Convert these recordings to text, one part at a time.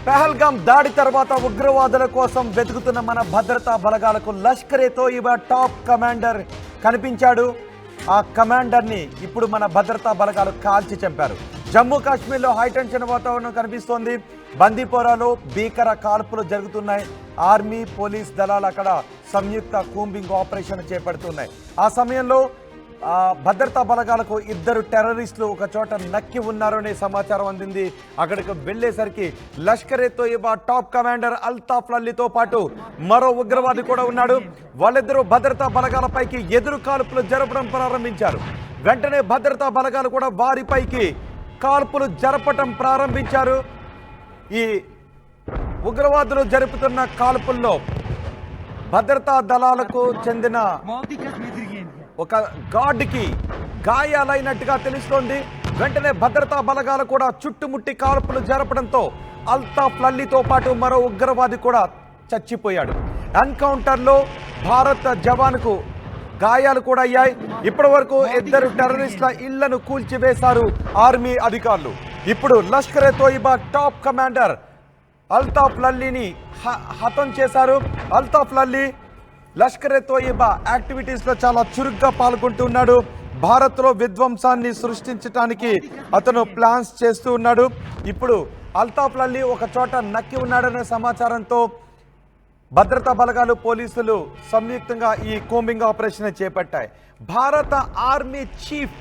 పహల్గామ్ దాడి తర్వాత ఉగ్రవాదుల కోసం వెతుకుతున్న మన భద్రతా బలగాలకు లష్కర్-ఏ-తోయిబా టాప్ కమాండర్ కనిపించాడు. ఆ కమాండర్ని ఇప్పుడు మన భద్రతా బలగాలు కాల్చి చంపారు. జమ్మూ కాశ్మీర్లో హైటెన్షన్ వాతావరణం కనిపిస్తోంది. బందీపోరాలో భీకర కాల్పులు జరుగుతున్నాయి. ఆర్మీ పోలీస్ దళాలు అక్కడ సంయుక్త కూంబింగ్ ఆపరేషన్ చేపడుతున్నాయి. ఆ సమయంలో భద్రతా బలగాలకు ఇద్దరు టెర్రరిస్టులు ఒక చోట నక్కి ఉన్నారనే సమాచారం అందింది. అక్కడికి వెళ్లేసరికి లష్కర్-ఏ-తోయిబా టాప్ కమాండర్ అల్తాఫ్ లల్లీతో పాటు మరో ఉగ్రవాది కూడా ఉన్నాడు. వాళ్ళిద్దరూ భద్రతా బలగాలపైకి ఎదురు కాల్పులు జరపడం ప్రారంభించారు. వెంటనే భద్రతా బలగాలు కూడా వారిపైకి కాల్పులు జరపడం ప్రారంభించారు. ఈ ఉగ్రవాదులు జరుపుతున్న కాల్పుల్లో భద్రతా దళాలకు చెందిన ఒక గార్డ్కి గాయాలైనట్టుగా తెలుస్తోంది. వెంటనే భద్రతా బలగాలు కూడా చుట్టుముట్టి కాల్పులు జరపడంతో అల్తాఫ్ లల్లీతో పాటు మరో ఉగ్రవాది కూడా చచ్చిపోయాడు. ఎన్కౌంటర్లో భారత జవాన్కు గాయాలు కూడా అయ్యాయి. ఇప్పటి వరకు ఇద్దరు టెర్రరిస్టుల ఇళ్లను కూల్చివేశారు ఆర్మీ అధికారులు. ఇప్పుడు లష్కర్-ఏ-తోయిబా టాప్ కమాండర్ అల్తాఫ్ లల్లీని హతం చేశారు. అల్తాఫ్ లల్లీ లష్కర్-ఏ-తోయిబా యాక్టివిటీస్లో చాలా చురుగ్గా పాల్గొంటున్నాడు. భారత్లో విధ్వంసాన్ని సృష్టించడానికి అతను ప్లాన్స్ చేస్తూ ఉన్నాడు. ఇప్పుడు అల్తాఫ్ లల్లీ ఒక చోట నక్కి ఉన్నాడనే సమాచారంతో భద్రతా బలగాలు పోలీసులు సంయుక్తంగా ఈ కూంబింగ్ ఆపరేషన్ చేపట్టాయి. భారత ఆర్మీ చీఫ్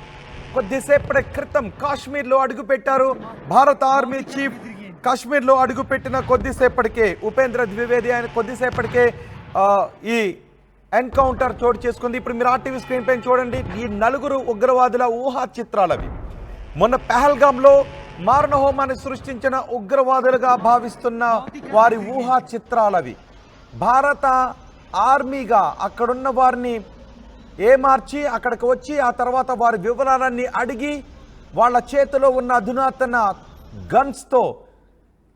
కొద్దిసేపటి క్రితం కాశ్మీర్లో అడుగుపెట్టారు. భారత ఆర్మీ చీఫ్ కాశ్మీర్లో అడుగుపెట్టిన కొద్దిసేపటికే ఉపేంద్ర ద్వివేది ఆయన కొద్దిసేపటికే ఈ ఎన్కౌంటర్ చోటు చేసుకుంది. ఇప్పుడు మీరు ఆర్టీవీ స్క్రీన్ పైన చూడండి. ఈ నలుగురు ఉగ్రవాదుల ఊహా చిత్రాలవి. మొన్న పహల్గామ్లో మారణహోమాన్ని సృష్టించిన ఉగ్రవాదులుగా భావిస్తున్న వారి ఊహా చిత్రాలవి. భారత ఆర్మీగా అక్కడున్న వారిని ఏమార్చి అక్కడికి వచ్చి ఆ తర్వాత వారి వివరాలన్నీ అడిగి వాళ్ళ చేతిలో ఉన్న అధునాతన గన్స్తో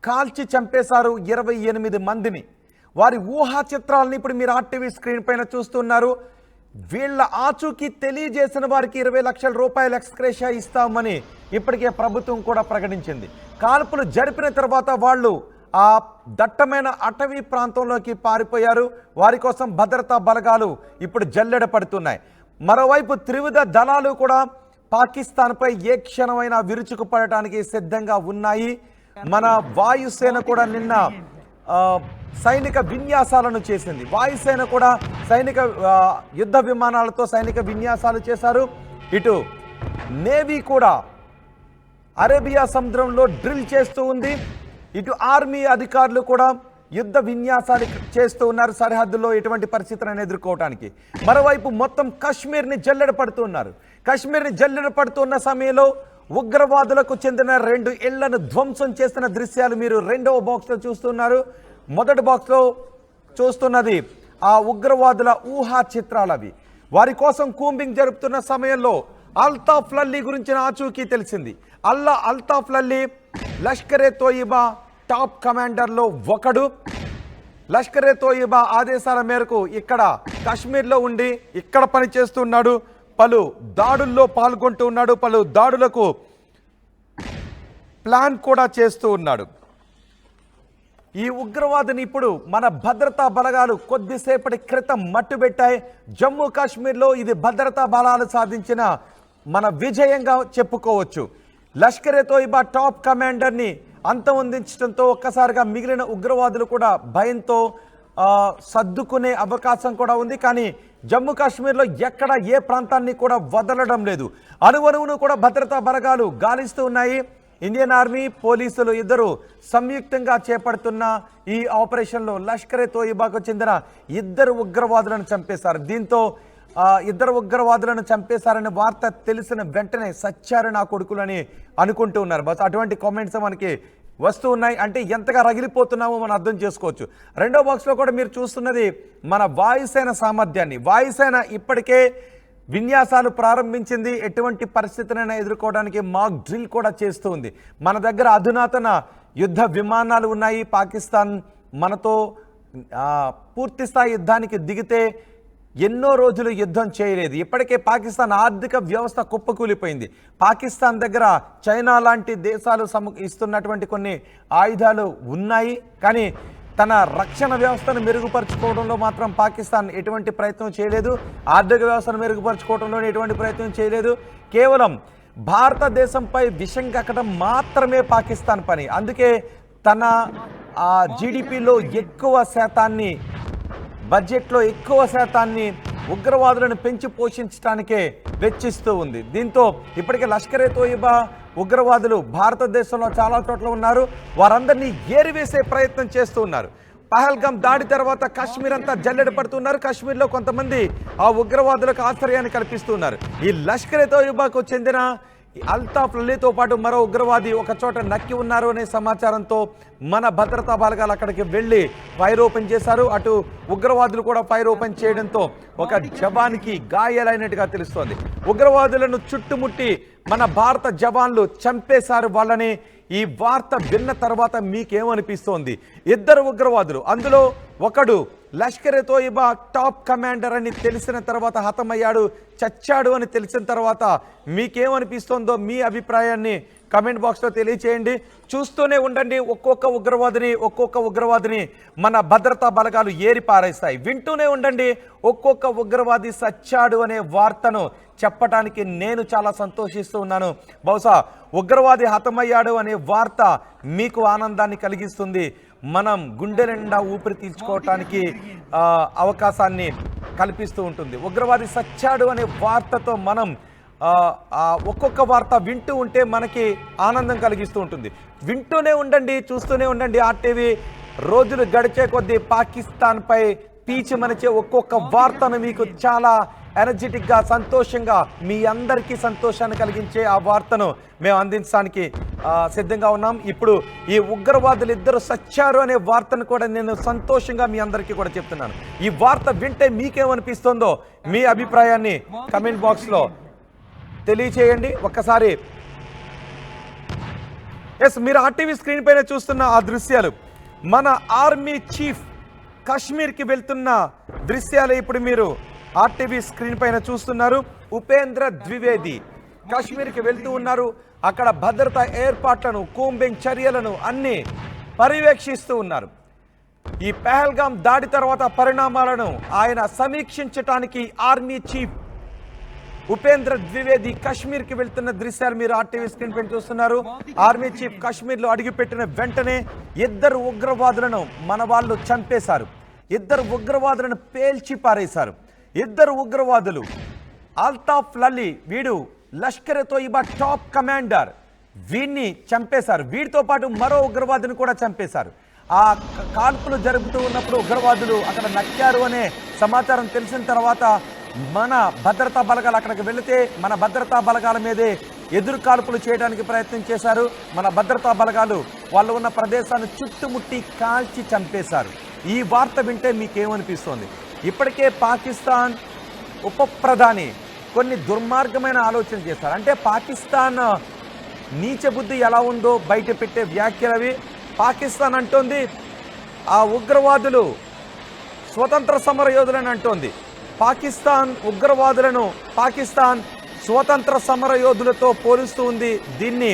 కాల్చి చంపేశారు 28 మందిని. వారి ఊహా చిత్రాలని ఇప్పుడు మీరు ఆర్టీవీ స్క్రీన్ పైన చూస్తున్నారు. వీళ్ళ ఆచూకీ తెలియజేసిన వారికి 20 లక్షల రూపాయల ఎక్స్గ్రేషియా ఇస్తామని ఇప్పటికే ప్రభుత్వం కూడా ప్రకటించింది. కాల్పులు జరిపిన తర్వాత వాళ్ళు ఆ దట్టమైన అటవీ ప్రాంతంలోకి పారిపోయారు. వారి కోసం భద్రతా బలగాలు ఇప్పుడు జల్లెడ పడుతున్నాయి. మరోవైపు త్రివిధ దళాలు కూడా పాకిస్తాన్పై ఏ క్షణమైనా విరుచుకుపడటానికి సిద్ధంగా ఉన్నాయి. మన వాయుసేన కూడా నిన్న సైనిక విన్యాసాలను చేసింది. వాయుసేన కూడా సైనిక యుద్ధ విమానాలతో సైనిక విన్యాసాలు చేశారు. ఇటు నేవీ కూడా అరేబియా సముద్రంలో డ్రిల్ చేస్తూ ఉంది. ఇటు ఆర్మీ అధికారులు కూడా యుద్ధ విన్యాసాలు చేస్తూ ఉన్నారు సరిహద్దుల్లో ఎటువంటి పరిస్థితులను ఎదుర్కోవడానికి. మరోవైపు మొత్తం కాశ్మీర్ని జల్లెడ పడుతున్నారు. కాశ్మీర్ని జల్లెడ పడుతున్న సమయంలో ఉగ్రవాదులకు చెందిన 2 ఇళ్లను ధ్వంసం చేస్తున్న దృశ్యాలు మీరు రెండవ బాక్స్లో చూస్తున్నారు. మొదటి బాక్స్లో చూస్తున్నది ఆ ఉగ్రవాదుల ఊహా చిత్రాలవి. వారి కోసం కూంబింగ్ జరుపుతున్న సమయంలో అల్తాఫ్ లల్లీ గురించిన ఆచూకీ తెలిసింది. అల్తాఫ్ లల్లీ లష్కర్-ఏ-తోయిబా టాప్ కమాండర్లో ఒకడు. లష్కర్-ఏ-తోయిబా ఆదేశాల మేరకు ఇక్కడ కాశ్మీర్లో ఉండి ఇక్కడ పనిచేస్తున్నాడు. పలు దాడుల్లో పాల్గొంటూ ఉన్నాడు. పలు దాడులకు ప్లాన్ కూడా చేస్తూ ఉన్నాడు. ఈ ఉగ్రవాదిని ఇప్పుడు మన భద్రతా బలగాలు కొద్దిసేపటి క్రితం మట్టుబెట్టాయి. జమ్మూ కాశ్మీర్లో ఇది భద్రతా బలాలు సాధించిన మన విజయంగా చెప్పుకోవచ్చు. లష్కర్-ఏ-తోయిబా టాప్ కమాండర్ని అంతమొందించడంతో ఒక్కసారిగా మిగిలిన ఉగ్రవాదులు కూడా భయంతో సర్దుకునే అవకాశం కూడా ఉంది. కానీ జమ్మూ కాశ్మీర్లో ఎక్కడ ఏ ప్రాంతాన్ని కూడా వదలడం లేదు. అణువణువును కూడా భద్రతా బలగాలు గాలిస్తూ ఉన్నాయి. ఇండియన్ ఆర్మీ పోలీసులు ఇద్దరు సంయుక్తంగా చేపడుతున్న ఈ ఆపరేషన్లో లష్కర్-ఏ-తోయిబాకు చెందిన 2 ఉగ్రవాదులను చంపేశారు. దీంతో 2 ఉగ్రవాదులను చంపేశారనే వార్త తెలిసిన వెంటనే సచ్చారు నా కొడుకులని అనుకుంటూ ఉన్నారు. బస్ అటువంటి కామెంట్స్ మనకి వస్తూ ఉన్నాయి. అంటే ఎంతగా రగిలిపోతున్నామో మనం అర్థం చేసుకోవచ్చు. రెండో బాక్స్లో కూడా మీరు చూస్తున్నది మన వాయుసేన సామర్థ్యాన్ని. వాయుసేన ఇప్పటికే విన్యాసాలు ప్రారంభించింది. ఎటువంటి పరిస్థితులైనా ఎదుర్కోవడానికి మాక్ డ్రిల్ కూడా చేస్తూ ఉంది. మన దగ్గర అధునాతన యుద్ధ విమానాలు ఉన్నాయి. పాకిస్తాన్ మనతో పూర్తి స్థాయి యుద్ధానికి దిగితే ఎన్నో రోజులు యుద్ధం చేయలేదు. ఇప్పటికే పాకిస్తాన్ ఆర్థిక వ్యవస్థ కుప్పకూలిపోయింది. పాకిస్తాన్ దగ్గర చైనా లాంటి దేశాలు ఇస్తున్నటువంటి కొన్ని ఆయుధాలు ఉన్నాయి, కానీ తన రక్షణ వ్యవస్థను మెరుగుపరుచుకోవడంలో మాత్రం పాకిస్తాన్ ఎటువంటి ప్రయత్నం చేయలేదు. ఆర్థిక వ్యవస్థను మెరుగుపరుచుకోవడంలో ఎటువంటి ప్రయత్నం చేయలేదు. కేవలం భారతదేశంపై విషం కక్కడం మాత్రమే పాకిస్తాన్ పని. అందుకే తన జీడిపిలో ఎక్కువ శాతాన్ని, బడ్జెట్లో ఎక్కువ శాతాన్ని ఉగ్రవాదులను పెంచి పోషించడానికే వెచ్చిస్తూ ఉంది. దీంతో ఇప్పటికే లష్కరే తోయిబా ఉగ్రవాదులు భారతదేశంలో చాలా చోట్ల ఉన్నారు. వారందరినీ ఏరివేసే ప్రయత్నం చేస్తూ ఉన్నారు. పహల్గామ్ దాడి తర్వాత కాశ్మీర్ అంతా జల్లెడ పడుతున్నారు. కాశ్మీర్లో కొంతమంది ఆ ఉగ్రవాదులకు ఆశ్రయాన్ని కల్పిస్తున్నారు. ఈ లష్కరే తోయిబాకు చెందిన అల్తాఫ్ అలీతో పాటు మరో ఉగ్రవాది ఒక చోట నక్కి ఉన్నారు అనే సమాచారంతో మన భద్రతా బలగాలు అక్కడికి వెళ్ళి ఫైర్ ఓపెన్ చేశారు. అటు ఉగ్రవాదులు కూడా ఫైర్ ఓపెన్ చేయడంతో ఒక జవాన్కి గాయాలైనట్టుగా తెలుస్తోంది. ఉగ్రవాదులను చుట్టుముట్టి మన భారత జవాన్లు చంపేశారు వాళ్ళని. ఈ వార్త విన్న తర్వాత మీకేమనిపిస్తోంది? ఇద్దరు ఉగ్రవాదులు, అందులో ఒకడు లష్కరే తోయిబా టాప్ కమాండర్ అని తెలిసిన తర్వాత హతమయ్యాడు, చచ్చాడు అని తెలిసిన తర్వాత మీకేమనిపిస్తోందో మీ అభిప్రాయాన్ని కమెంట్ బాక్స్లో తెలియచేయండి. చూస్తూనే ఉండండి, ఒక్కొక్క ఉగ్రవాదిని మన భద్రతా బలగాలు ఏరి పారేస్తాయి. వింటూనే ఉండండి, ఒక్కొక్క ఉగ్రవాది సచ్చాడు అనే వార్తను చెప్పడానికి నేను చాలా సంతోషిస్తూ ఉన్నాను. బహుశా ఉగ్రవాది హతమయ్యాడు అనే వార్త మీకు ఆనందాన్ని కలిగిస్తుంది. మనం గుండె నిండా ఊపిరి తీర్చుకోవటానికి అవకాశాన్ని కల్పిస్తూ ఉంటుంది. ఉగ్రవాది సచ్చాడు అనే వార్తతో మనం ఒక్కొక్క వార్త వింటూ ఉంటే మనకి ఆనందం కలిగిస్తూ ఉంటుంది. వింటూనే ఉండండి, చూస్తూనే ఉండండి ఆర్టీవీ. రోజులు గడిచే కొద్దీ పాకిస్తాన్పై పీచి మనిచే ఒక్కొక్క వార్తను మీకు చాలా ఎనర్జెటిక్గా, సంతోషంగా, మీ అందరికీ సంతోషాన్ని కలిగించే ఆ వార్తను మేము అందించడానికి సిద్ధంగా ఉన్నాం. ఇప్పుడు ఈ ఉగ్రవాదులు ఇద్దరు సచ్చారు అనే వార్తను కూడా నేను సంతోషంగా మీ అందరికీ కూడా చెప్తున్నాను. ఈ వార్త వింటే మీకేమనిపిస్తుందో మీ అభిప్రాయాన్ని కమెంట్ బాక్స్లో తెలియచేయండి. ఒక్కసారి మీరు ఆర్టీవీ స్క్రీన్ పైన చూస్తున్న ఆ దృశ్యాలు మన ఆర్మీ చీఫ్ కాశ్మీర్కి వెళ్తున్న దృశ్యాలు ఇప్పుడు మీరు ఆర్టీవీ స్క్రీన్ పైన చూస్తున్నారు. ఉపేంద్ర ద్వివేది కాశ్మీర్కి వెళ్తూ ఉన్నారు. అక్కడ భద్రతా ఏర్పాట్లను, కూంబింగ్ చర్యలను అన్ని పర్యవేక్షిస్తూ ఉన్నారు. ఈ పహల్గామ్ దాడి తర్వాత పరిణామాలను ఆయన సమీక్షించడానికి ఆర్మీ చీఫ్ ఉపేంద్ర ద్వివేది కాశ్మీర్కి వెళ్తున్న దృశ్యాలు మీరు ఆర్టీవీ స్క్రీన్ పైన చూస్తున్నారు. ఆర్మీ చీఫ్ కాశ్మీర్లో అడుగుపెట్టిన వెంటనే ఇద్దరు ఉగ్రవాదులను మన వాళ్ళు చంపేశారు. ఇద్దరు ఉగ్రవాదులను పేల్చి పారేశారు. ఇద్దరు ఉగ్రవాదులు అల్తాఫ్ అలీ, వీడు లష్కరే తోయిబా టాప్ కమాండర్, వీడిని చంపేశారు. వీడితో పాటు మరో ఉగ్రవాదిని కూడా చంపేశారు. ఆ కాల్పులు జరుపుతూ ఉన్నప్పుడు ఉగ్రవాదులు అక్కడ నక్కారు అనే సమాచారం తెలిసిన తర్వాత మన భద్రతా బలగాలు అక్కడికి వెళితే మన భద్రతా బలగాల మీదే ఎదురు కాల్పులు చేయడానికి ప్రయత్నం చేశారు. మన భద్రతా బలగాలు వాళ్ళు ఉన్న ప్రదేశాన్ని చుట్టుముట్టి కాల్చి చంపేశారు. ఈ వార్త వింటే మీకేమనిపిస్తోంది? ఇప్పటికే పాకిస్తాన్ ఉప ప్రధాని కొన్ని దుర్మార్గమైన ఆలోచన చేశారు. అంటే పాకిస్తాన్ నీచ బుద్ధి ఎలా ఉందో బయట పెట్టే వ్యాఖ్యలు అవి. పాకిస్తాన్ అంటోంది ఆ ఉగ్రవాదులు స్వతంత్ర సమర యోధులని అంటోంది. పాకిస్తాన్ ఉగ్రవాదులను పాకిస్తాన్ స్వతంత్ర సమర యోధులతో పోలుస్తూ ఉంది. దీన్ని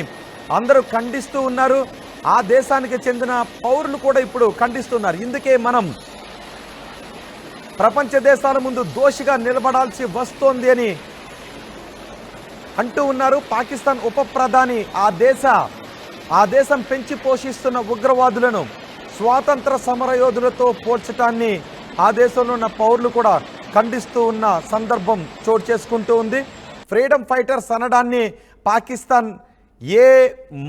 అందరూ ఖండిస్తూ ఉన్నారు. ఆ దేశానికి చెందిన పౌరులు కూడా ఇప్పుడు ఖండిస్తున్నారు. ఇందుకే మనం ప్రపంచ దేశాల ముందు దోషిగా నిలబడాల్సి వస్తోంది అని అంటూ ఉన్నారు. పాకిస్తాన్ ఉప ప్రధాని ఆ దేశం పెంచి పోషిస్తున్న ఉగ్రవాదులను స్వాతంత్ర సమరయోధులతో పోల్చటాన్ని ఆ దేశంలో ఉన్న పౌరులు కూడా ఖండిస్తూ ఉన్న సందర్భం చోటు చేసుకుంటూ ఉంది. ఫ్రీడమ్ ఫైటర్స్ అనడాన్ని పాకిస్తాన్ ఏ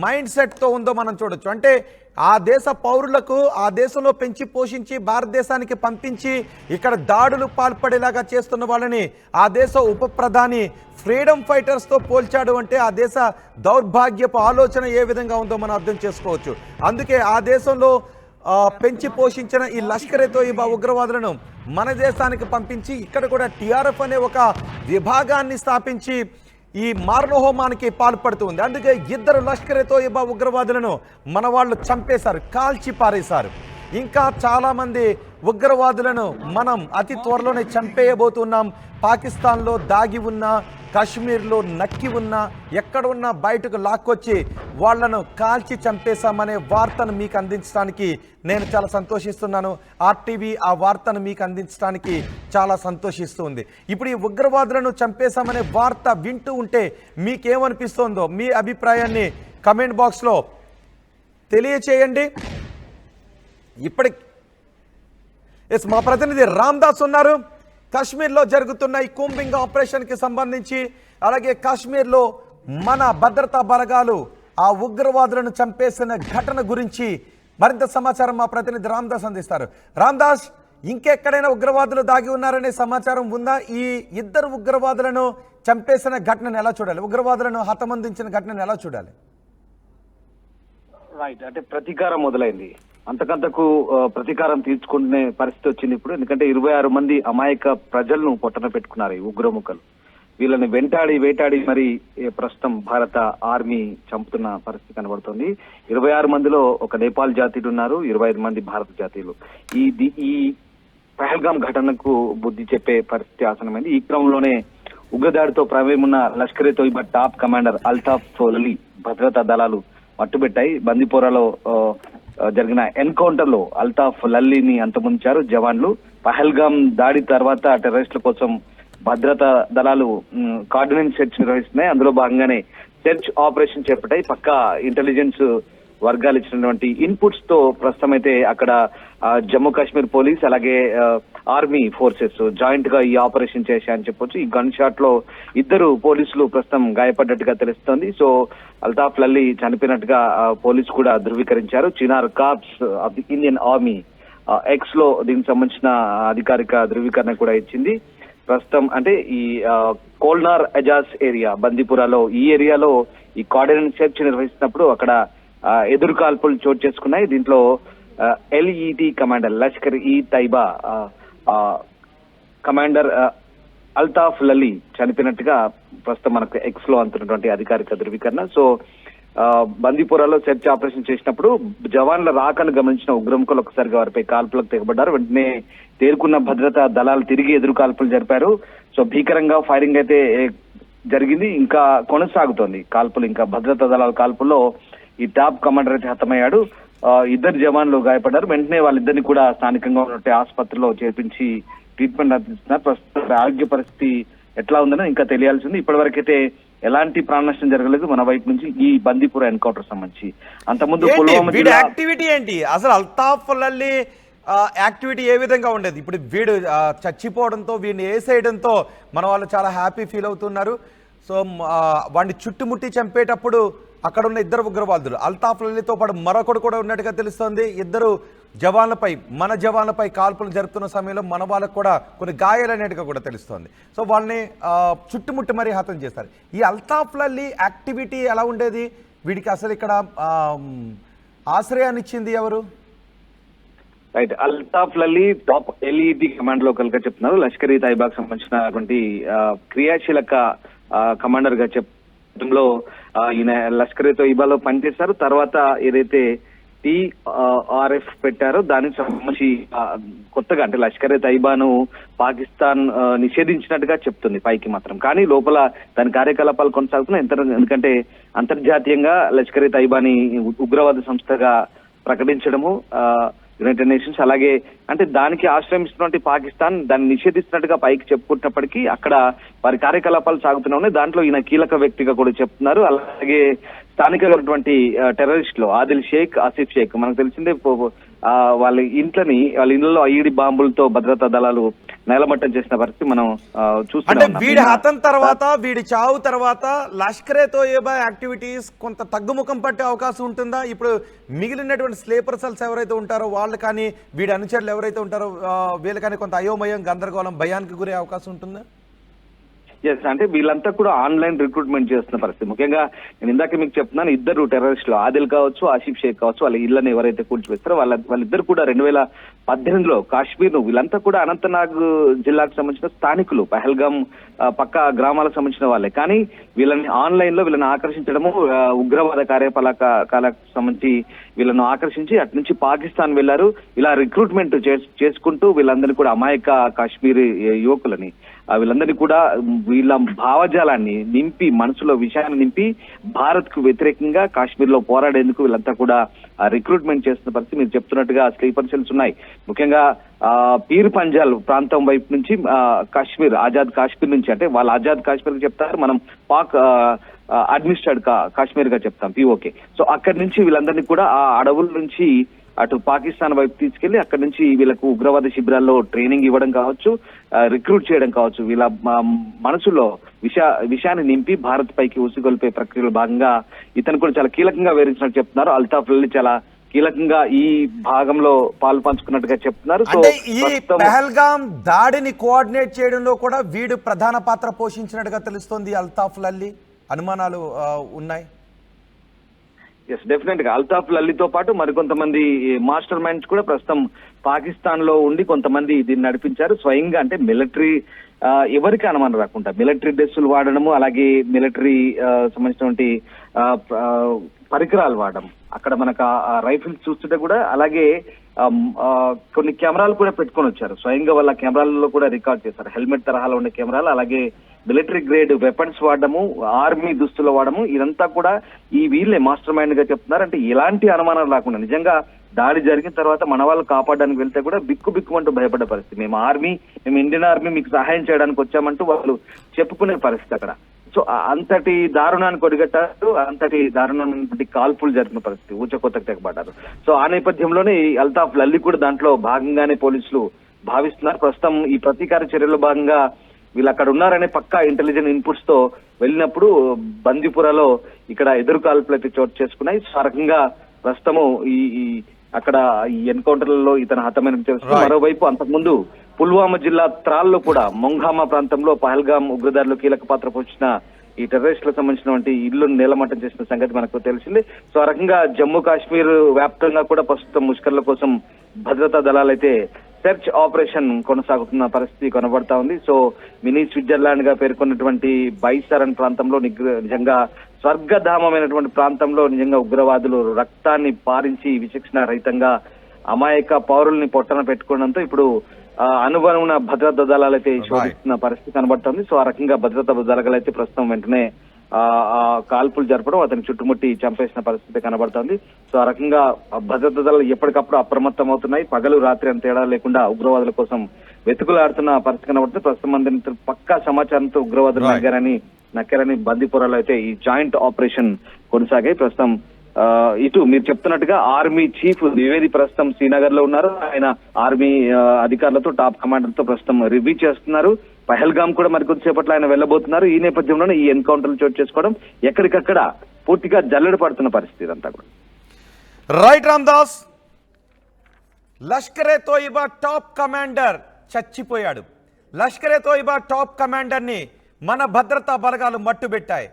మైండ్ సెట్తో ఉందో మనం చూడొచ్చు. అంటే ఆ దేశ పౌరులకు ఆ దేశంలో పెంచి పోషించి భారతదేశానికి పంపించి ఇక్కడ దాడులు పాల్పడేలాగా చేస్తున్న వాళ్ళని ఆ దేశ ఉప ప్రధాని ఫ్రీడమ్ ఫైటర్స్తో పోల్చాడు అంటే ఆ దేశ దౌర్భాగ్యపు ఆలోచన ఏ విధంగా ఉందో మనం అర్థం చేసుకోవచ్చు. అందుకే ఆ దేశంలో పెంచి పోషించిన ఈ లష్కరే తోయిబా ఉగ్రవాదులను మన దేశానికి పంపించి ఇక్కడ కూడా టీఆర్ఎఫ్ అనే ఒక విభాగాన్ని స్థాపించి ఈ మారణహోమానికి పాల్పడుతుంది. అందుకే ఇద్దరు లష్కరే తోయిబా ఉగ్రవాదులను మన వాళ్ళు చంపేశారు, కాల్చి పారేశారు. ఇంకా చాలామంది ఉగ్రవాదులను మనం అతి త్వరలోనే చంపేయబోతున్నాం. పాకిస్తాన్లో దాగి ఉన్న, కాశ్మీర్లో నక్కి ఉన్న, ఎక్కడ ఉన్నా బయటకు లాక్కొచ్చి వాళ్లను కాల్చి చంపేశామనే వార్తను మీకు అందించడానికి నేను చాలా సంతోషిస్తున్నాను. ఆర్టీవీ ఆ వార్తను మీకు అందించడానికి చాలా సంతోషిస్తుంది. ఇప్పుడు ఈ ఉగ్రవాదులను చంపేశామనే వార్త వింటూ ఉంటే మీకేమనిపిస్తుందో మీ అభిప్రాయాన్ని కమెంట్ బాక్స్లో తెలియచేయండి. మా ప్రతినిధి రామ్దాస్ ఉన్నారు. కాశ్మీర్లో జరుగుతున్న ఈ కూంబింగ్ ఆపరేషన్కి సంబంధించి, అలాగే కాశ్మీర్లో మన భద్రతా బలగాలు ఆ ఉగ్రవాదులను చంపేసిన ఘటన గురించి మరింత సమాచారం మా ప్రతినిధి రామ్దాస్ అందిస్తారు. రామ్దాస్, ఇంకెక్కడైనా ఉగ్రవాదులు దాగి ఉన్నారనే సమాచారం ఉందా? ఈ ఇద్దరు ఉగ్రవాదులను చంపేసిన ఘటనను ఎలా చూడాలి? ఉగ్రవాదులను హతమందించిన ఘటనను ఎలా చూడాలి? రైట్, అంటే ప్రతీకారం మొదలైంది. అంతకంతకు ప్రతీకారం తీర్చుకునే పరిస్థితి వచ్చింది ఇప్పుడు. ఎందుకంటే 26 మంది అమాయక ప్రజలను పొట్టన పెట్టుకున్నారు ఈ ఉగ్రముఖలు. వీళ్ళని వేటాడి మరి ప్రస్తుతం భారత ఆర్మీ చంపుతున్న పరిస్థితి కనబడుతుంది. 26 మందిలో ఒక నేపాల్ జాతీయుడు ఉన్నారు, 25 మంది భారత జాతీయులు. ఈ పహల్గామ్ ఘటనకు బుద్ధి చెప్పే పరిస్థితి ఆసనమైంది. ఈ క్రమంలోనే ఉగ్రదాడితో ప్రమేయం ఉన్న లష్కరే తోయిబా టాప్ కమాండర్ అల్తాఫ్ అలీ భద్రతా దళాలు మట్టుబెట్టాయి. బందిపోరాలో జరిగిన ఎన్కౌంటర్ లో అల్తాఫ్ లల్లీని అంతమొందించారు జవాన్లు. పహల్గామ్ దాడి తర్వాత టెర్రరిస్టుల కోసం భద్రతా దళాలు కార్డినెన్స్ సెర్చ్ నిర్వహిస్తున్నాయి. అందులో భాగంగానే సెర్చ్ ఆపరేషన్ చేపట్టాయి. పక్కా ఇంటెలిజెన్స్ వర్గాలు ఇచ్చినటువంటి ఇన్పుట్స్ తో ప్రస్తుతం అయితే అక్కడ జమ్మూ కాశ్మీర్ పోలీస్ అలాగే ఆర్మీ ఫోర్సెస్ జాయింట్ గా ఈ ఆపరేషన్ చేశాయని చెప్పొచ్చు. ఈ గన్ షాట్ లో 2 పోలీసులు ప్రస్తుతం గాయపడ్డట్టుగా తెలుస్తోంది. సో అల్తాఫ్ లల్లీ చనిపోయినట్టుగా పోలీసు కూడా ధృవీకరించారు. Chinar corps of the Indian army X లో దీనికి సంబంధించిన అధికారిక ధృవీకరణ కూడా ఇచ్చింది. ప్రస్తుతం అంటే ఈ కోల్నార్ అజాజ్ ఏరియా బందిపురాలో ఈ ఏరియాలో ఈ కార్డినెన్స్ సెర్చ్ నిర్వహిస్తున్నప్పుడు అక్కడ ఎదురు కాల్పులు చోటు చేసుకున్నాయి. దీంట్లో ఎల్ఈటి కమాండర్ లష్కర్ ఈ తైబా కమాండర్ అల్తాఫ్ లల్లీ చనిపోయినట్టుగా ప్రస్తుతం మనకు ఎక్స్ లో అంటున్నటువంటి అధికారిక ధృవీకరణ. సో బందిపురాలో సెర్చ్ ఆపరేషన్ చేసినప్పుడు జవాన్ల రాకను గమనించిన ఉగ్రముఖులు ఒకసారిగా వారిపై కాల్పులకు తెగబడ్డారు. వెంటనే తేరుకున్న భద్రతా దళాలు తిరిగి ఎదురు కాల్పులు జరిపారు. సో భీకరంగా ఫైరింగ్ అయితే జరిగింది, ఇంకా కొనసాగుతోంది కాల్పులు. ఇంకా భద్రతా దళాల కాల్పుల్లో ఈ టాప్ కమాండర్ అయితే హతమయ్యాడు. 2 జవాన్లు గాయపడ్డారు. వెంటనే వాళ్ళిద్దరిని కూడా స్థానికంగా ఉన్న ఆసుపత్రిలో చేర్పించి ట్రీట్మెంట్ అందిస్తున్నారు. ప్రస్తుతం ఆరోగ్య పరిస్థితి ఎట్లా ఉందని ఇంకా తెలియాల్సింది. ఇప్పటివరకైతే ఎలాంటి ప్రాణ నష్టం జరగలేదు మన వైపు నుంచి ఈ బందీపుర ఎన్కౌంటర్ సంబంధించి. అంతకుముందు యాక్టివిటీ ఏంటి అసలు? అల్తాఫ్ లల్లీ యాక్టివిటీ ఏ విధంగా ఉండేది? ఇప్పుడు వీడు చచ్చిపోవడంతో, వీడిని వేసేయడంతో మన వాళ్ళు చాలా హ్యాపీ ఫీల్ అవుతున్నారు. సో వాడిని చుట్టుముట్టి చంపేటప్పుడు అక్కడ ఉన్న 2 ఉగ్రవాదులు, అల్తాఫ్ లల్లీతో పాటు మరొకడు కూడా ఉన్నట్టుగా తెలుస్తోంది. 2 జవాన్లపై, మన జవాన్లపై కాల్పులు జరుపుతున్న సమయంలో మన వాళ్ళకు కూడా కొన్ని గాయాలనేట్టుగా కూడా తెలుస్తోంది. సో వాళ్ళని చుట్టుముట్టి మరీ హతం చేస్తారు. ఈ అల్తాఫ్ లల్లీ యాక్టివిటీ ఎలా ఉండేది? వీడికి అసలు ఇక్కడ ఆశ్రయాన్ని ఇచ్చింది ఎవరు? Right, Altaf Lalli top LET command లో కనుక చెప్తున్నారు. లష్కర్ ఈ తైబాకు సంబంధించినటువంటి క్రియాశీలక కమాండర్ గా చెప్పడంలో ఈయన లష్కర్ ఈ తోయిబాలో పనిచేశారు. తర్వాత ఏదైతే టీఆర్ఎఫ్ పెట్టారో దానికి సంబంధించి కొత్తగా అంటే లష్కర్ ఈ తైబాను పాకిస్తాన్ నిషేధించినట్టుగా చెప్తుంది పైకి మాత్రం, కానీ లోపల దాని కార్యకలాపాలు కొనసాగుతున్నాయి. ఎందుకంటే అంతర్జాతీయంగా లష్కర్ ఈ తైబాని ఉగ్రవాద సంస్థగా ప్రకటించడము యునైటెడ్ నేషన్స్, అలాగే అంటే దానికి ఆశ్రయం ఇస్తున్నటువంటి పాకిస్తాన్ దాన్ని నిషేధిస్తున్నట్టుగా పైకి చెప్పుకుంటున్నప్పటికీ అక్కడ వారి కార్యకలాపాలు సాగుతూనే ఉన్నాయి. దాంట్లో ఈయన కీలక వ్యక్తిగా కూడా చెప్తున్నారు. అలాగే స్థానికంగా ఉన్నటువంటి టెర్రరిస్టులు ఆదిల్ షేక్, ఆసిఫ్ షేక్ మనకు తెలిసిందే, వాళ్ళ ఇళ్లలో ఐఈడి బాంబులతో భద్రతా దళాలు నేలమట్టం చేసిన పరిస్థితి మనం చూస్తున్నాం. వీడి హతం తర్వాత, వీడి చావు తర్వాత లష్కరే తోయిబా యాక్టివిటీస్ కొంత తగ్గుముఖం పట్టే అవకాశం ఉంటుందా? ఇప్పుడు మిగిలినటువంటి స్లీపర్ సెల్స్ ఎవరైతే ఉంటారో వాళ్ళు కానీ, వీడి అనుచరులు ఎవరైతే ఉంటారో వీళ్ళు కానీ కొంత అయోమయం, గందరగోళం, భయానికి గురే అవకాశం ఉంటుందా? ఎస్, అంటే వీళ్ళంతా కూడా ఆన్లైన్ రిక్రూట్మెంట్ చేస్తున్న పరిస్థితి. ముఖ్యంగా నేను ఇందాక మీకు చెప్తున్నాను, ఇద్దరు టెర్రరిస్టులు ఆదిల్ కావచ్చు, ఆసిఫ్ షేక్ కావచ్చు, వాళ్ళ ఇళ్లను ఎవరైతే కూల్చివేస్తారో వాళ్ళిద్దరు కూడా 2018లో కాశ్మీర్ ను, వీళ్ళంతా కూడా అనంతనాగ్ జిల్లాకు సంబంధించిన స్థానికులు, పహల్గాం పక్క గ్రామాలకు సంబంధించిన వాళ్ళే. కానీ వీళ్ళని ఆన్లైన్ లో వీళ్ళని ఆకర్షించడము, ఉగ్రవాద కార్యకలాపాలకు సంబంధించి వీళ్ళను ఆకర్షించి అటు నుంచి పాకిస్తాన్ వెళ్లారు. ఇలా రిక్రూట్మెంట్ చేసుకుంటూ వీళ్ళందరినీ కూడా అమాయక కాశ్మీరీ యువకులని వీళ్ళందరినీ కూడా వీళ్ళ భావజాలాన్ని నింపి, మనసులో విషయాన్ని నింపి భారత్ కు వ్యతిరేకంగా కాశ్మీర్ లో పోరాడేందుకు వీళ్ళంతా కూడా రిక్రూట్మెంట్ చేస్తున్న పరిస్థితి. మీరు చెప్తున్నట్టుగా స్లీపర్ సెల్స్ ఉన్నాయి. ముఖ్యంగా పీర్ పంజాల్ ప్రాంతం వైపు నుంచి కాశ్మీర్, ఆజాద్ కాశ్మీర్ నుంచి, అంటే వాళ్ళు ఆజాద్ కాశ్మీర్ చెప్తారు, మనం పాక్ అడ్మినిస్ట్రేటెడ్ కాశ్మీర్ గా చెప్తాం, పిఓకే. సో అక్కడి నుంచి వీళ్ళందరినీ కూడా ఆ అడవుల నుంచి అటు పాకిస్తాన్ వైపు తీసుకెళ్లి అక్కడి నుంచి వీళ్ళకు ఉగ్రవాద శిబిరాల్లో ట్రైనింగ్ ఇవ్వడం కావచ్చు, రిక్రూట్ చేయడం కావచ్చు, వీళ్ళ మనసులో విషయాన్ని నింపి భారత్ పైకి ఉసిగొల్పే ప్రక్రియలో భాగంగా ఇతను కూడా చాలా కీలకంగా వివరించినట్టు చెప్తున్నారు. అల్తాఫ్ అలీ చాలా కీలకంగా ఈ భాగంలో పాలు పంచుకున్నట్టుగా చెప్తున్నారు. సో ఈ పహల్గాం దాడిని కోఆర్డినేట్ చేయడంలో కూడా వీడు ప్రధాన పాత్ర పోషించినట్టుగా తెలుస్తోంది. అల్తాఫ్ అలీ అనుమానాలు ఉన్నాయి. ఎస్, డెఫినెట్ గా అల్తాఫ్ అలీతో పాటు మరికొంతమంది మాస్టర్ మైండ్స్ కూడా ప్రస్తుతం పాకిస్తాన్ లో ఉండి కొంతమంది దీన్ని నడిపించారు. స్వయంగా అంటే మిలిటరీ ఎవరికి అనుమానం రాకుండా మిలిటరీ డ్రెస్సులు వాడడము, అలాగే మిలిటరీ సంబంధించినటువంటి పరికరాలు వాడడం, అక్కడ మనకు రైఫిల్స్ చూస్తుంటే కూడా, అలాగే కొన్ని కెమెరాలు కూడా పెట్టుకొని వచ్చారు. స్వయంగా వాళ్ళ కెమెరాలలో కూడా రికార్డ్ చేశారు. హెల్మెట్ తరహాలో ఉండే కెమెరాలు, అలాగే మిలిటరీ గ్రేడ్ వెపన్స్ వాడడము, ఆర్మీ దుస్తులు వాడము, ఇదంతా కూడా ఈ వీళ్ళే మాస్టర్ మైండ్ గా చెప్తున్నారు. అంటే ఎలాంటి అనుమానాలు రాకుండా నిజంగా దాడి జరిగిన తర్వాత మన వాళ్ళు కాపాడడానికి వెళ్తే కూడా బిక్కుమంటూ భయపడ్డ పరిస్థితి. మేము ఇండియన్ ఆర్మీ మీకు సహాయం చేయడానికి వచ్చామంటూ వాళ్ళు చెప్పుకునే పరిస్థితి అక్కడ. సో అంతటి దారుణానికి ఒడిగట్టారు, అంతటి దారుణమైనటువంటి కాల్పులు జరిగిన పరిస్థితి, ఊచకొత్తకు తెగబడ్డారు. సో ఆ నేపథ్యంలోనే అల్తాఫ్ అలీ కూడా దాంట్లో భాగంగానే పోలీసులు భావిస్తున్నారు. ప్రస్తుతం ఈ ప్రతీకార చర్యల్లో భాగంగా వీళ్ళు అక్కడ ఉన్నారనే పక్కా ఇంటెలిజెన్స్ ఇన్పుట్స్ తో వెళ్ళినప్పుడు బందీపురాలో ఇక్కడ ఎదురు కాల్పులు అయితే చోటు చేసుకున్నాయి. సో ఆ రకంగా ప్రస్తుతము ఈ అక్కడ ఈ ఎన్కౌంటర్లలో ఇతను హతమైన తెలుస్తుంది. మరోవైపు అంతకుముందు పుల్వామా జిల్లా త్రాల్లో కూడా మొంఘామా ప్రాంతంలో పహల్గాం ఉగ్రదారులు కీలక పాత్ర పోషించిన ఈ టెర్రరిస్టులకు సంబంధించిన ఇళ్లను నేలమట్టం చేసిన సంగతి మనకు తెలిసింది. సో ఆ రకంగా జమ్మూ కాశ్మీర్ వ్యాప్తంగా కూడా ప్రస్తుతం ముష్కర్ల కోసం భద్రతా దళాలు అయితే సెర్చ్ ఆపరేషన్ కొనసాగుతున్న పరిస్థితి కనబడతా ఉంది. సో మినీ స్విట్జర్లాండ్ గా పేర్కొన్నటువంటి బైసారన్ ప్రాంతంలో నిజంగా స్వర్గధామమైనటువంటి ప్రాంతంలో నిజంగా ఉగ్రవాదులు రక్తాన్ని పారించి విచక్షణ రహితంగా అమాయక పౌరుల్ని పొట్టన పెట్టుకోవడంతో ఇప్పుడు అనుగుణమైన భద్రతా దళాలు అయితే శోధిస్తున్న పరిస్థితి కనబడుతుంది. సో ఆ రకంగా భద్రతా దళాలు అయితే ప్రస్తుతం వెంటనే కాల్పులు జరపడం, అతని చుట్టుముట్టి చంపేసిన పరిస్థితి కనబడుతుంది. సో ఆ రకంగా భద్రతా దళాలు ఎప్పటికప్పుడు అప్రమత్తం అవుతున్నాయి. పగలు రాత్రి అని తేడా లేకుండా ఉగ్రవాదుల కోసం వెతుకులాడుతున్న పరిస్థితి కనబడుతుంది. ప్రస్తుతం అందరి పక్కా సమాచారంతో ఉగ్రవాదులు నక్కారని బందీపురాలో అయితే ఈ జాయింట్ ఆపరేషన్ కొనసాగాయి. ప్రస్తుతం ఇటు మీరు చెప్తున్నట్టుగా ఆర్మీ చీఫ్ ద్వివేది ప్రస్తుతం శ్రీనగర్ లో ఉన్నారు. ఆయన ఆర్మీ అధికారులతో, టాప్ కమాండర్ తో ప్రస్తుతం రివ్యూ చేస్తున్నారు. పహల్గాం కూడా మరికొద్దిసేపట్లో ఆయన వెళ్లబోతున్నారు. ఈ నేపథ్యంలోనే ఈ ఎన్కౌంటర్లు చోటు చేసుకోవడం, ఎక్కడికక్కడ పూర్తిగా జల్లెడ పడుతున్న పరిస్థితి అంతా కూడా. Right Ramdas, Lashkar-e Taiba top commander చచ్చిపోయాడు. లష్కరే తోయిబా టాప్ కమాండర్ ని మన భద్రతా బలగాలు మట్టుబెట్టాయి.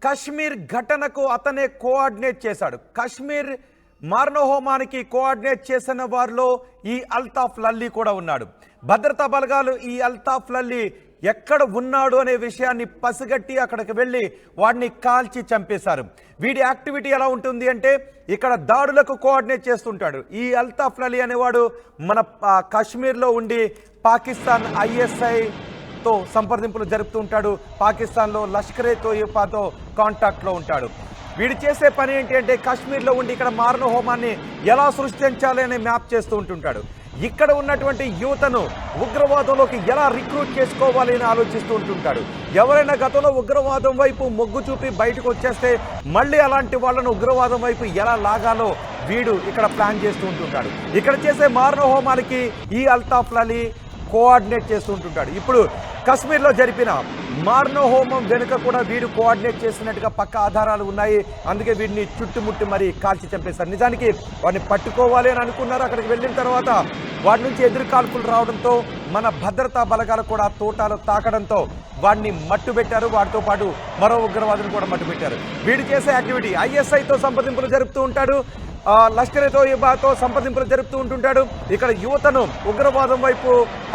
కశ్మీర్ ఘటనకు అతనే కోఆర్డినేట్ చేశాడు. కశ్మీర్ మారణహోమానికి కోఆర్డినేట్ చేసిన వారిలో ఈ అల్తాఫ్ అలీ కూడా ఉన్నాడు. భద్రతా బలగాలు ఈ అల్తాఫ్ అలీ ఎక్కడ ఉన్నాడు అనే విషయాన్ని పసిగట్టి అక్కడికి వెళ్ళి వాడిని కాల్చి చంపేశారు. వీడి యాక్టివిటీ ఎలా ఉంటుంది అంటే ఇక్కడ దాడులకు కోఆర్డినేట్ చేస్తుంటాడు. ఈ అల్తాఫ్ అలీ అనేవాడు మన కాశ్మీర్లో ఉండి పాకిస్తాన్ ISIతో సంప్రదింపులు జరుపుతూ ఉంటాడు. పాకిస్తాన్లో లష్కరే తోయిబాతో కాంటాక్ట్లో ఉంటాడు. వీడు చేసే పని ఏంటి అంటే కాశ్మీర్లో ఉండి ఇక్కడ మారణ హోమాన్ని ఎలా సృష్టించాలి అనే మ్యాప్ చేస్తూ ఉంటుంటాడు. ఇక్కడ ఉన్నటువంటి యువతను ఉగ్రవాదంలోకి ఎలా రిక్రూట్ చేసుకోవాలి అని ఆలోచిస్తూ ఉంటుంటాడు. ఎవరైనా గతంలో ఉగ్రవాదం వైపు మొగ్గు చూపి బయటకు వచ్చేస్తే మళ్ళీ అలాంటి వాళ్ళను ఉగ్రవాదం వైపు ఎలా లాగాలో వీడు ఇక్కడ ప్లాన్ చేస్తూ ఉంటుంటాడు. ఇక్కడ చేసే మారణ హోమానికి ఈ అల్తాఫ్ అలీ కోఆర్డినేట్ చేస్తూ ఉంటుంటాడు. ఇప్పుడు కశ్మీర్లో జరిపిన మారణ హోమం వెనుక కూడా వీడు కోఆర్డినేట్ చేసినట్టుగా పక్క ఆధారాలు ఉన్నాయి. అందుకే వీడిని చుట్టుముట్టి మరి కాల్చి చంపేశారు. నిజానికి వాడిని పట్టుకోవాలి అని అనుకున్నారు. అక్కడికి వెళ్ళిన తర్వాత వాడి నుంచి ఎదురు కాల్పులు రావడంతో మన భద్రతా బలగాలు కూడా తోటాలు తాకడంతో వాడిని మట్టుబెట్టారు. వాటితో పాటు మరో ఉగ్రవాదిని కూడా మట్టుబెట్టారు. వీడు చేసే యాక్టివిటీ ఐఎస్ఐతో సంప్రదింపులు జరుపుతూ ఉంటాడు, లష్కర్-ఏ-తోయిబాతో సంప్రదింపులు జరుపుతూ ఉంటుంటాడు. ఇక్కడ యువతను ఉగ్రవాదం వైపు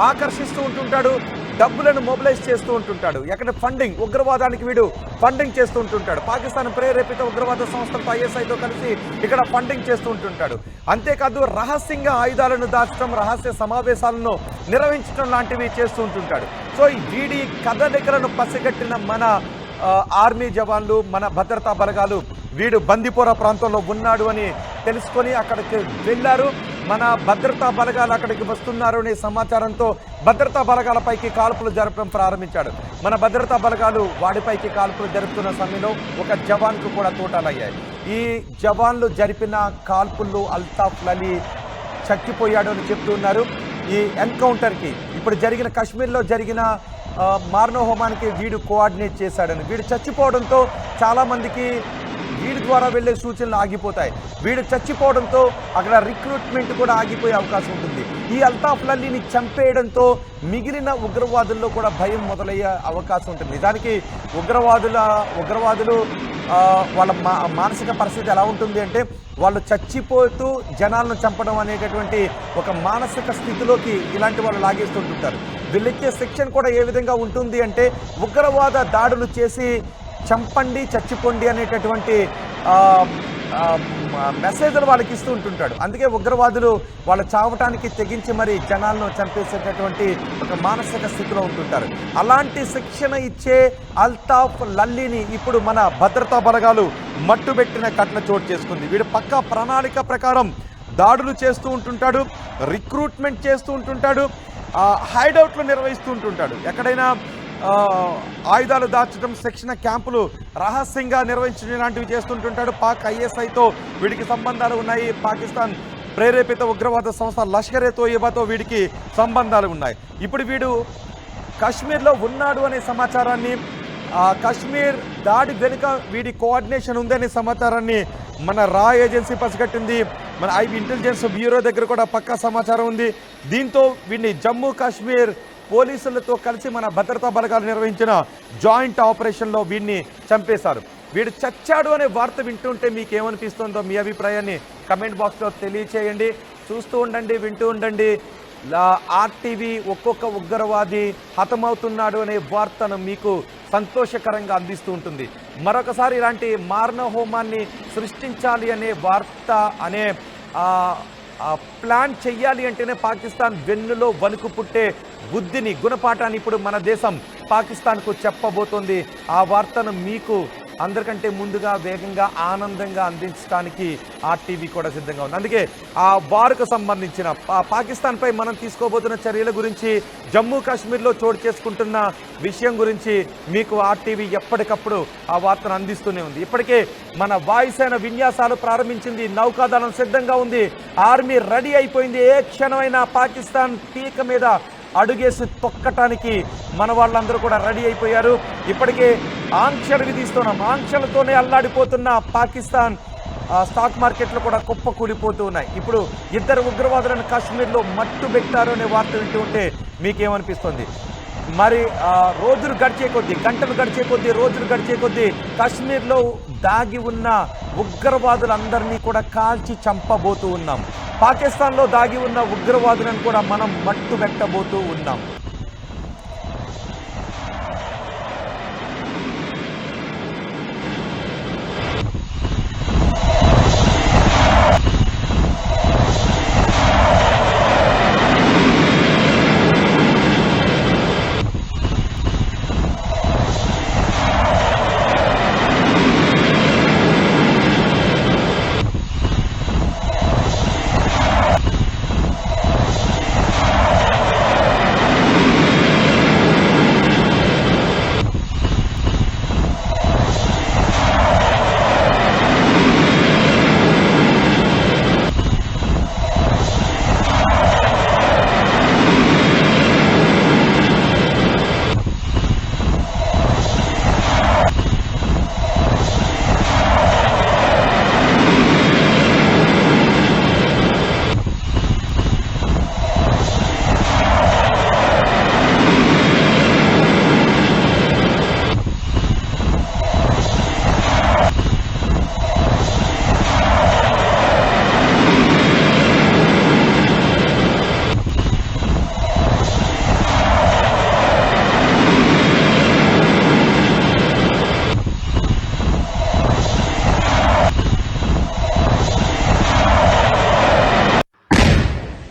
ఆకర్షిస్తూ ఉంటుంటాడు, డబ్బులను మొబిలైజ్ చేస్తూ ఉంటుంటాడు. ఎక్కడ ఫండింగ్, ఉగ్రవాదానికి వీడు ఫండింగ్ చేస్తూ ఉంటుంటాడు. పాకిస్తాన్ ప్రేరేపిత ఉగ్రవాద సంస్థలతో ఐఎస్ఐతో కలిసి ఇక్కడ ఫండింగ్ చేస్తూ ఉంటుంటాడు. అంతేకాదు రహస్యంగా ఆయుధాలను దాచడం, రహస్య సమావేశాలను నిర్వహించడం లాంటివి చేస్తూ ఉంటుంటాడు. సో ఈ వీడి కదలికలను పసిగట్టిన మన ఆర్మీ జవాన్లు, మన భద్రతా బలగాలు వీడు బందిపోరా ప్రాంతంలో ఉన్నాడు అని తెలుసుకొని అక్కడికి వెళ్ళారు. మన భద్రతా బలగాలు అక్కడికి వస్తున్నారు అనే సమాచారంతో భద్రతా బలగాలపైకి కాల్పులు జరపడం ప్రారంభించాడు. మన భద్రతా బలగాలు వాడిపైకి కాల్పులు జరుపుతున్న సమయంలో ఒక జవాన్కు కూడా తోటాలయ్యాయి. ఈ జవాన్లు జరిపిన కాల్పుల్లో అల్తాఫ్ అలీ చచ్చిపోయాడు అని చెప్తున్నారు. ఈ ఎన్కౌంటర్కి ఇప్పుడు జరిగిన కాశ్మీర్లో జరిగిన మారణహోమానికి వీడు కోఆర్డినేట్ చేశాడని, వీడు చచ్చిపోవడంతో చాలామందికి వీడి ద్వారా వెళ్ళే సూచనలు ఆగిపోతాయి. వీడు చచ్చిపోవడంతో అక్కడ రిక్రూట్మెంట్ కూడా ఆగిపోయే అవకాశం ఉంటుంది. ఈ అల్తాఫ్ అలీని చంపేయడంతో మిగిలిన ఉగ్రవాదుల్లో కూడా భయం మొదలయ్యే అవకాశం ఉంటుంది. నిజానికి ఉగ్రవాదులు వాళ్ళ మానసిక పరిస్థితి ఎలా ఉంటుంది అంటే, వాళ్ళు చచ్చిపోతూ జనాలను చంపడం అనేటటువంటి ఒక మానసిక స్థితిలోకి ఇలాంటి వాళ్ళు లాగేస్తుంటుంటారు. వీళ్ళిచ్చే శిక్షణ కూడా ఏ విధంగా ఉంటుంది అంటే, ఉగ్రవాద దాడులు చేసి చంపండి, చచ్చిపోండి అనేటటువంటి మెసేజ్లు వాళ్ళకి ఇస్తూ ఉంటుంటాడు. అందుకే ఉగ్రవాదులు వాళ్ళు చావటానికి తెగించి మరి జనాలను చంపేసేటటువంటి ఒక మానసిక స్థితిలో ఉంటుంటారు. అలాంటి శిక్షణ ఇచ్చే అల్తాఫ్ అలీని ఇప్పుడు మన భద్రతా బలగాలు మట్టుబెట్టిన ఘటన చోటు చేసుకుంది. వీడు పక్కా ప్రణాళిక ప్రకారం దాడులు చేస్తూ ఉంటుంటాడు, రిక్రూట్మెంట్ చేస్తూ ఉంటుంటాడు, హైడౌట్లు నిర్వహిస్తూ ఉంటుంటాడు. ఎక్కడైనా ఆయుధాలు దాచడం, శిక్షణ క్యాంపులు రహస్యంగా నిర్వహించడం లాంటివి చేస్తుంటుంటాడు. పాక్ ఐఎస్ఐతో వీడికి సంబంధాలు ఉన్నాయి. పాకిస్తాన్ ప్రేరేపిత ఉగ్రవాద సంస్థ లష్కర్-ఏ-తోయిబాతో వీడికి సంబంధాలు ఉన్నాయి. ఇప్పుడు వీడు కాశ్మీర్లో ఉన్నాడు అనే సమాచారాన్ని, కాశ్మీర్ దాడి వెనుక వీడి కోఆర్డినేషన్ ఉందనే సమాచారాన్ని మన రా ఏజెన్సీ పసిగట్టింది. మన ఐబీ ఇంటెలిజెన్స్ బ్యూరో దగ్గర కూడా పక్కా సమాచారం ఉంది. దీంతో వీడిని జమ్మూ కాశ్మీర్ పోలీసులతో కలిసి మన భద్రతా బలగాలు నిర్వహించిన జాయింట్ ఆపరేషన్లో వీడిని చంపేశారు. వీడు చచ్చాడు అనే వార్త వింటుంటే మీకేమనిపిస్తుందో మీ అభిప్రాయాన్ని కమెంట్ బాక్స్లో తెలియచేయండి. చూస్తూ ఉండండి, వింటూ ఉండండి. ఆర్టీవీ ఒక్కొక్క ఉగ్రవాది హతమవుతున్నాడు అనే వార్తను మీకు సంతోషకరంగా అందిస్తూ ఉంటుంది. మరొకసారి ఇలాంటి మారణ హోమాన్ని సృష్టించాలి అనే వార్త అనే ప్లాన్ చెయ్యాలి అంటేనే పాకిస్తాన్ వెన్నులో వణుకు పుట్టే బుద్ధిని, గుణపాఠాన్ని ఇప్పుడు మన దేశం పాకిస్తాన్కు చెప్పబోతోంది. ఆ వార్తను మీకు అందరికంటే ముందుగా, వేగంగా, ఆనందంగా అందించడానికి ఆర్టీవీ కూడా సిద్ధంగా ఉంది. అందుకే ఆ వార్కు సంబంధించిన పాకిస్తాన్పై మనం తీసుకోబోతున్న చర్యల గురించి, జమ్మూ కాశ్మీర్లో చోటు చేసుకుంటున్న విషయం గురించి మీకు ఆర్టీవీ ఎప్పటికప్పుడు ఆ వార్తను అందిస్తూనే ఉంది. ఇప్పటికే మన వాయుసేన విన్యాసాలు ప్రారంభించింది, నౌకాదళం సిద్ధంగా ఉంది, ఆర్మీ రెడీ అయిపోయింది. ఏ క్షణమైనా పాకిస్తాన్ పీక మీద అడుగేసి తొక్కటానికి మన వాళ్ళందరూ కూడా రెడీ అయిపోయారు. ఇప్పటికే ఆంక్షలు విధిస్తున్నాం. ఆంక్షలతోనే అల్లాడిపోతున్న పాకిస్తాన్ స్టాక్ మార్కెట్లు కూడా కుప్ప కూలిపోతూ ఉన్నాయి. ఇప్పుడు ఇద్దరు ఉగ్రవాదులను కాశ్మీర్లో మట్టుబెట్టారు అనే వార్త వింటూ ఉంటే మీకేమనిపిస్తుంది? మరి రోజులు గడిచే కొద్దీ, గంటలు గడిచే కొద్దీ, రోజులు గడిచే కొద్దీ కాశ్మీర్లో దాగి ఉన్న ఉగ్రవాదులందరినీ కూడా కాల్చి చంపబోతూ ఉన్నాం. పాకిస్తాన్లో దాగి ఉన్న ఉగ్రవాదులను కూడా మనం మట్టుబెట్టబోతూ ఉన్నాం.